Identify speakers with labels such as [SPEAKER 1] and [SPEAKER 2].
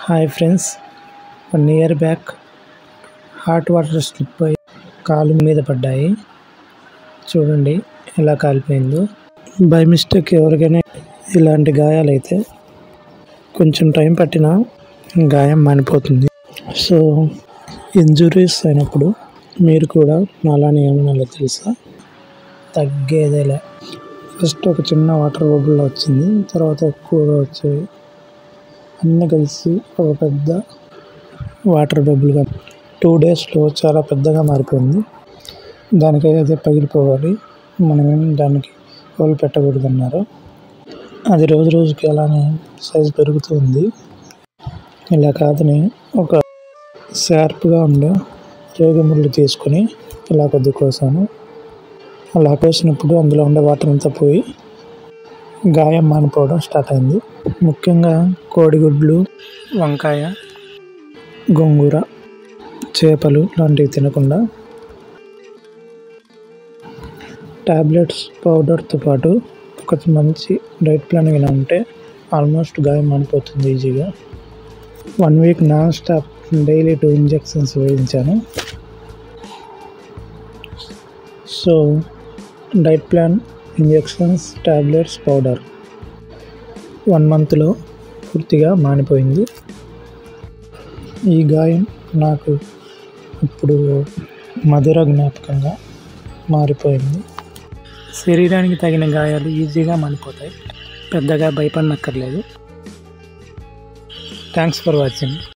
[SPEAKER 1] Hi friends, 1 year back hot water slip అయ్యి కాలు మీద పడ్డాయి. చూడండి ఎలా కాలిపోయిందో. బై మిస్టేక్ ఎవరికైనా ఇలాంటి గాయాలైతే కొంచెం టైం పట్టినా గాయం మానిపోతుంది. సో ఇంజురీస్ అయినప్పుడు మీరు కూడా నాలానే ఏమన్నా తెలుసా, తగ్గేదేలే. ఫస్ట్ ఒక చిన్న వాటర్ బబుల్ వచ్చింది, తర్వాత ఎక్కువగా వచ్చాయి, అన్నీ కలిసి ఒక పెద్ద వాటర్ బబుల్గా 2 daysలో చాలా పెద్దగా మారిపోయింది. దానికైతే పగిలిపోవాలి, మనమేం దానికి హోల్ పెట్టకూడదు అన్నారు. అది రోజు రోజుకి అలానే సైజు పెరుగుతూ ఉంది. ఇలా కాదని ఒక షార్ప్గా ఉండే రేగిముళ్ళు తీసుకొని ఇలా కొద్ది కోసాను. అలా కోసినప్పుడు అందులో ఉండే వాటర్ అంతా పోయి గాయం మానిపోవడం స్టార్ట్ అయింది. ముఖ్యంగా కోడిగుడ్లు, వంకాయ, గోంగూర, చేపలు లాంటివి తినకుండా టాబ్లెట్స్, పౌడర్తో పాటు ఒక మంచి డైట్ ప్లాన్ ఇలా ఉంటే ఆల్మోస్ట్ గాయం మానిపోతుంది ఈజీగా. 1 week non stop daily 2 injections వేయించాను. So diet plan, injections, tablets, powder 1 monthలో పూర్తిగా మానిపోయింది. ఈ గాయం నాకు ఇప్పుడు మధుర జ్ఞాపకంగా మారిపోయింది. శరీరానికి తగిన గాయాలు ఈజీగా మానిపోతాయి, పెద్దగా భయపడనక్కర్లేదు. Thanks for watching.